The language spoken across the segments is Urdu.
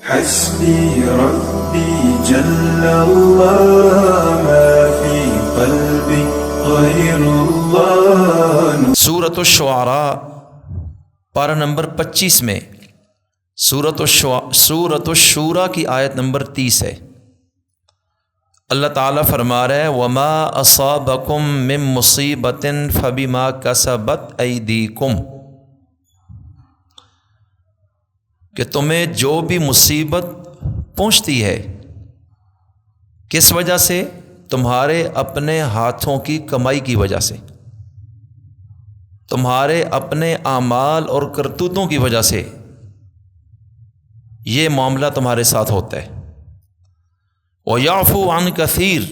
حسبي ربي جل الله ما في قلبي غير الله. سورۃ الشعراء پارہ نمبر 25 میں سورۃ الشورى کی آیت نمبر 30 ہے۔ اللہ تعالیٰ فرما رہا ہے وَمَا أَصَابَكُم مِّن مُّصِيبَةٍ فَبِمَا كَسَبَتْ أَيْدِيكُمْ، کہ تمہیں جو بھی مصیبت پہنچتی ہے کس وجہ سے؟ تمہارے اپنے ہاتھوں کی کمائی کی وجہ سے، تمہارے اپنے اعمال اور کرتوتوں کی وجہ سے یہ معاملہ تمہارے ساتھ ہوتا ہے۔ وَيَعْفُو عَنْ كَثِيرٍ،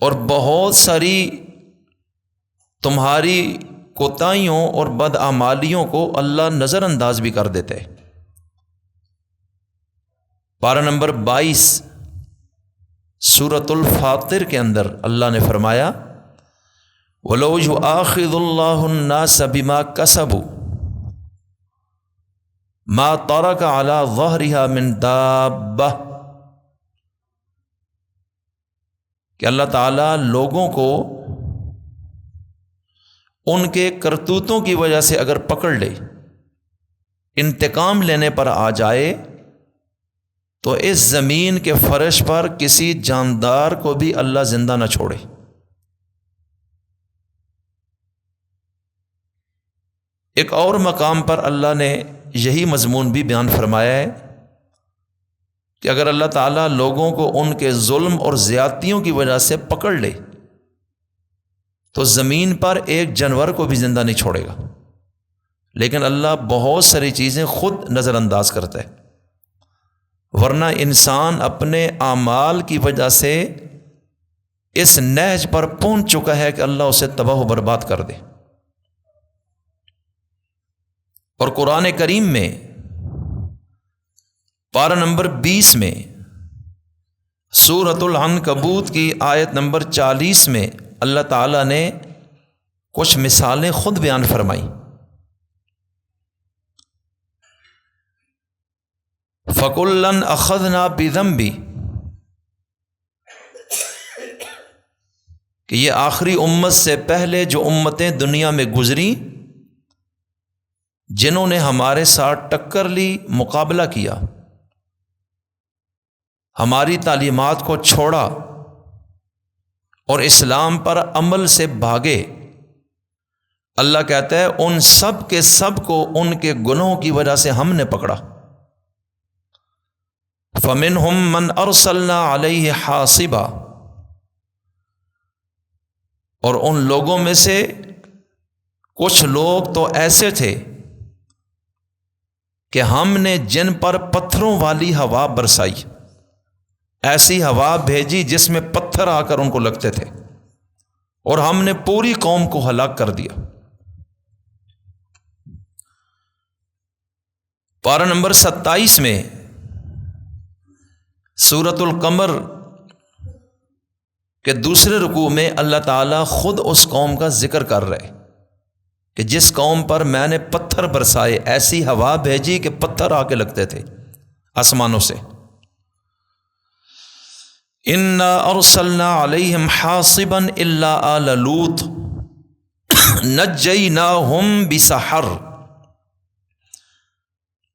اور بہت ساری تمہاری کوتاہیوں اور بدعمالیوں کو اللہ نظر انداز بھی کر دیتے۔ پارہ نمبر 22 سورۃ الفاطر کے اندر اللہ نے فرمایا وَلَوْ يُؤَاخِذُ اللَّهُ النَّاسَ بِمَا كَسَبُوا مَا تَرَكَ عَلَى ظَهْرِهَا مِن دَابَّةٍ، کہ اللہ تعالیٰ لوگوں کو ان کے کرتوتوں کی وجہ سے اگر پکڑ لے، انتقام لینے پر آ جائے، تو اس زمین کے فرش پر کسی جاندار کو بھی اللہ زندہ نہ چھوڑے۔ ایک اور مقام پر اللہ نے یہی مضمون بھی بیان فرمایا ہے کہ اگر اللہ تعالیٰ لوگوں کو ان کے ظلم اور زیادتیوں کی وجہ سے پکڑ لے تو زمین پر ایک جانور کو بھی زندہ نہیں چھوڑے گا، لیکن اللہ بہت ساری چیزیں خود نظر انداز کرتا ہے، ورنہ انسان اپنے اعمال کی وجہ سے اس نہج پر پہنچ چکا ہے کہ اللہ اسے تباہ و برباد کر دے۔ اور قرآن کریم میں پارہ نمبر 20 میں سورۃ العنکبوت کی آیت نمبر 40 میں اللہ تعالیٰ نے کچھ مثالیں خود بیان فرمائیں۔ فَكُلًّا أَخَذْنَا بِذَنبِهِ، کہ یہ آخری امت سے پہلے جو امتیں دنیا میں گزری جنہوں نے ہمارے ساتھ ٹکر لی، مقابلہ کیا، ہماری تعلیمات کو چھوڑا اور اسلام پر عمل سے بھاگے، اللہ کہتا ہے ان سب کے سب کو ان کے گناہوں کی وجہ سے ہم نے پکڑا۔ فَمِنْهُمْ مَنْ أَرْسَلْنَا عَلَيْهِ حَاصِبًا، اور ان لوگوں میں سے کچھ لوگ تو ایسے تھے کہ ہم نے جن پر پتھروں والی ہوا برسائی، ایسی ہوا بھیجی جس میں پتھر آ کر ان کو لگتے تھے، اور ہم نے پوری قوم کو ہلاک کر دیا۔ پارہ نمبر 27 میں سورۃ القمر کے دوسرے رکوع میں اللہ تعالیٰ خود اس قوم کا ذکر کر رہے کہ جس قوم پر میں نے پتھر برسائے، ایسی ہوا بھیجی کہ پتھر آ کے لگتے تھے آسمانوں سے۔ اِنَّا أَرْسَلْنَا عَلَيْهِمْ حَاصِبًا إِلَّا آلَ لُوطٍ نَجَّيْنَاهُمْ بِسَحَرٍ،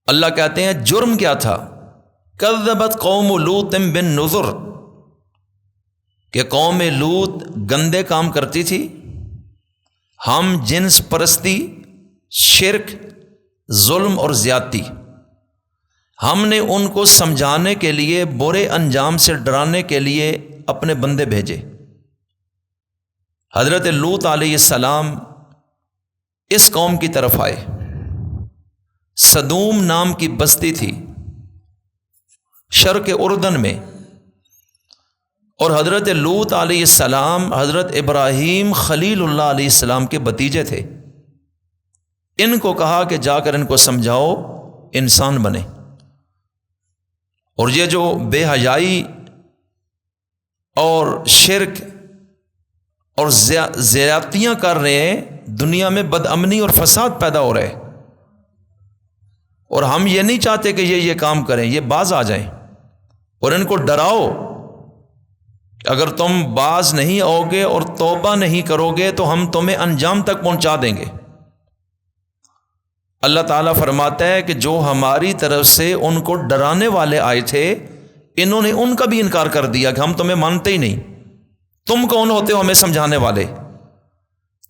اللہ کہتے ہیں جرم کیا تھا؟ کذبت قوم لوط بالنذر، کہ قوم لوط گندے کام کرتی تھی، ہم جنس پرستی، شرک، ظلم اور زیادتی، ہم نے ان کو سمجھانے کے لیے، برے انجام سے ڈرانے کے لیے اپنے بندے بھیجے۔ حضرت لوط علیہ السلام اس قوم کی طرف آئے، سدوم نام کی بستی تھی شرق اردن میں، اور حضرت لوط علیہ السلام حضرت ابراہیم خلیل اللہ علیہ السلام کے بھتیجے تھے۔ ان کو کہا کہ جا کر ان کو سمجھاؤ انسان بنے، اور یہ جو بے حیائی اور شرک اور زیادتیاں کر رہے ہیں، دنیا میں بد امنی اور فساد پیدا ہو رہے ہیں، اور ہم یہ نہیں چاہتے کہ یہ کام کریں، یہ باز آ جائیں، اور ان کو ڈراؤ کہ اگر تم باز نہیں آؤ گے اور توبہ نہیں کرو گے تو ہم تمہیں انجام تک پہنچا دیں گے۔ اللہ تعالیٰ فرماتا ہے کہ جو ہماری طرف سے ان کو ڈرانے والے آئے تھے، انہوں نے ان کا بھی انکار کر دیا کہ ہم تمہیں مانتے ہی نہیں، تم کون ہوتے ہو ہمیں سمجھانے والے،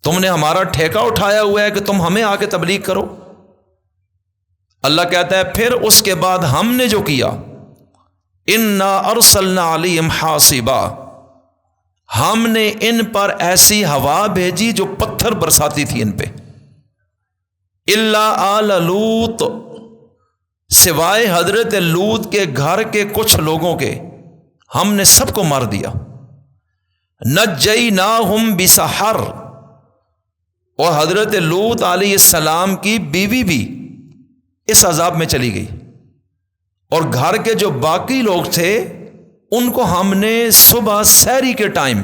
تم نے ہمارا ٹھیکہ اٹھایا ہوا ہے کہ تم ہمیں آ کے تبلیغ کرو۔ اللہ کہتا ہے پھر اس کے بعد ہم نے جو کیا، انا ارسلنا علیہم حاصبا، ہم نے ان پر ایسی ہوا بھیجی جو پتھر برساتی تھی ان پہ، الا آل لوط، سوائے حضرت لوط کے گھر کے کچھ لوگوں کے، ہم نے سب کو مار دیا۔ نجیناہم بسحر، اور حضرت لوط علیہ السلام کی بیوی بھی اس عذاب میں چلی گئی، اور گھر کے جو باقی لوگ تھے ان کو ہم نے صبح سحری کے ٹائم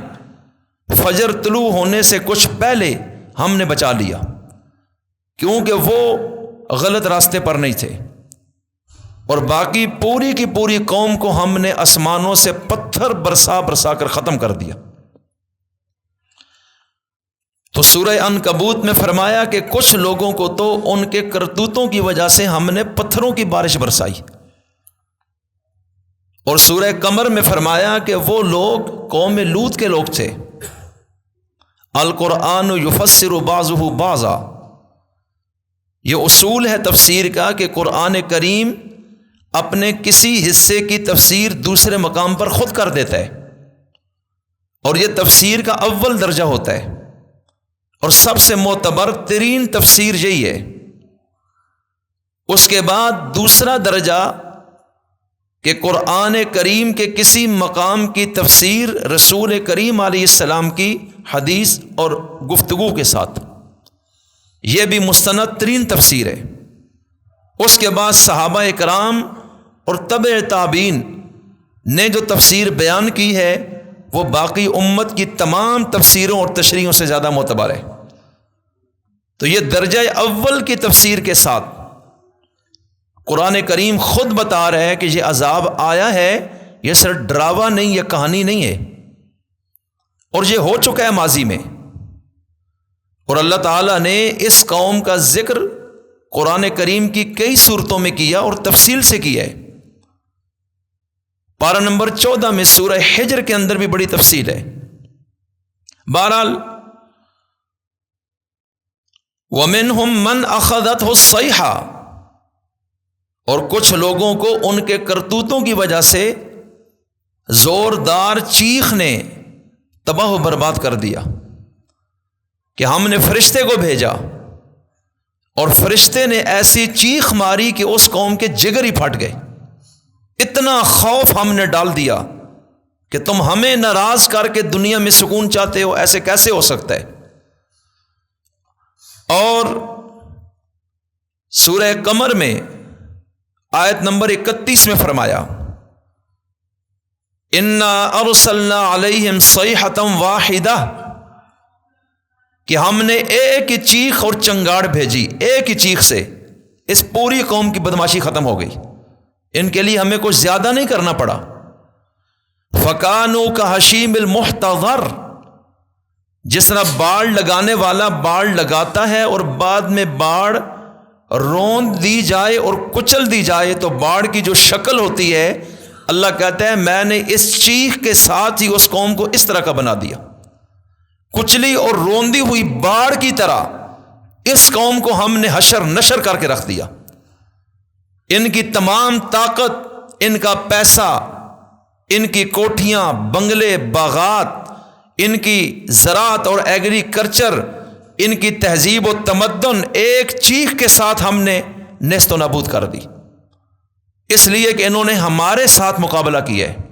فجر طلوع ہونے سے کچھ پہلے ہم نے بچا لیا، کیونکہ وہ غلط راستے پر نہیں تھے، اور باقی پوری کی پوری قوم کو ہم نے آسمانوں سے پتھر برسا برسا کر ختم کر دیا۔ تو سورہ عنکبوت میں فرمایا کہ کچھ لوگوں کو تو ان کے کرتوتوں کی وجہ سے ہم نے پتھروں کی بارش برسائی، اور سورہ قمر میں فرمایا کہ وہ لوگ قوم لوط کے لوگ تھے۔ القرآن یفسر بعضہ بعضا، یہ اصول ہے تفسیر کا کہ قرآن کریم اپنے کسی حصے کی تفسیر دوسرے مقام پر خود کر دیتا ہے، اور یہ تفسیر کا اول درجہ ہوتا ہے، اور سب سے معتبر ترین تفسیر یہی ہے۔ اس کے بعد دوسرا درجہ کہ قرآن کریم کے کسی مقام کی تفسیر رسول کریم علیہ السلام کی حدیث اور گفتگو کے ساتھ، یہ بھی مستند ترین تفسیر ہے۔ اس کے بعد صحابہ کرام اور تبع تابعین نے جو تفسیر بیان کی ہے وہ باقی امت کی تمام تفسیروں اور تشریحوں سے زیادہ معتبر ہے۔ تو یہ درجہ اول کی تفسیر کے ساتھ قرآن کریم خود بتا رہا ہے کہ یہ عذاب آیا ہے، یہ صرف ڈراوا نہیں، یہ کہانی نہیں ہے، اور یہ ہو چکا ہے ماضی میں، اور اللہ تعالیٰ نے اس قوم کا ذکر قرآن کریم کی کئی صورتوں میں کیا اور تفصیل سے کیا ہے۔ پارہ نمبر 14 میں سورہ حجر کے اندر بھی بڑی تفصیل ہے۔ بہرحال وَمِنْهُمْ مَنْ أَخَذَتْهُ الصَّيْحَةُ، اور کچھ لوگوں کو ان کے کرتوتوں کی وجہ سے زوردار چیخ نے تباہ و برباد کر دیا، کہ ہم نے فرشتے کو بھیجا اور فرشتے نے ایسی چیخ ماری کہ اس قوم کے جگر ہی پھٹ گئے، اتنا خوف ہم نے ڈال دیا کہ تم ہمیں ناراض کر کے دنیا میں سکون چاہتے ہو، ایسے کیسے ہو سکتا ہے۔ اور سورہ قمر میں آیت نمبر 31 میں فرمایا انا ارسلنا علیہم صیحۃ واحدہ، کہ ہم نے ایک ہی چیخ اور چنگاڑ بھیجی، ایک ہی چیخ سے اس پوری قوم کی بدماشی ختم ہو گئی، ان کے لیے ہمیں کچھ زیادہ نہیں کرنا پڑا۔ فکانوا کحشیم المحتضر، جس طرح باڑ لگانے والا باڑ لگاتا ہے اور بعد میں باڑ روند دی جائے اور کچل دی جائے تو باڑ کی جو شکل ہوتی ہے، اللہ کہتا ہے میں نے اس چیخ کے ساتھ ہی اس قوم کو اس طرح کا بنا دیا، کچلی اور روندی ہوئی باڑ کی طرح اس قوم کو ہم نے حشر نشر کر کے رکھ دیا۔ ان کی تمام طاقت، ان کا پیسہ، ان کی کوٹھیاں، بنگلے، باغات، ان کی زراعت اور ایگریکلچر، ان کی تہذیب و تمدن ایک چیخ کے ساتھ ہم نے نیست و نابود کر دی، اس لیے کہ انہوں نے ہمارے ساتھ مقابلہ کیا ہے۔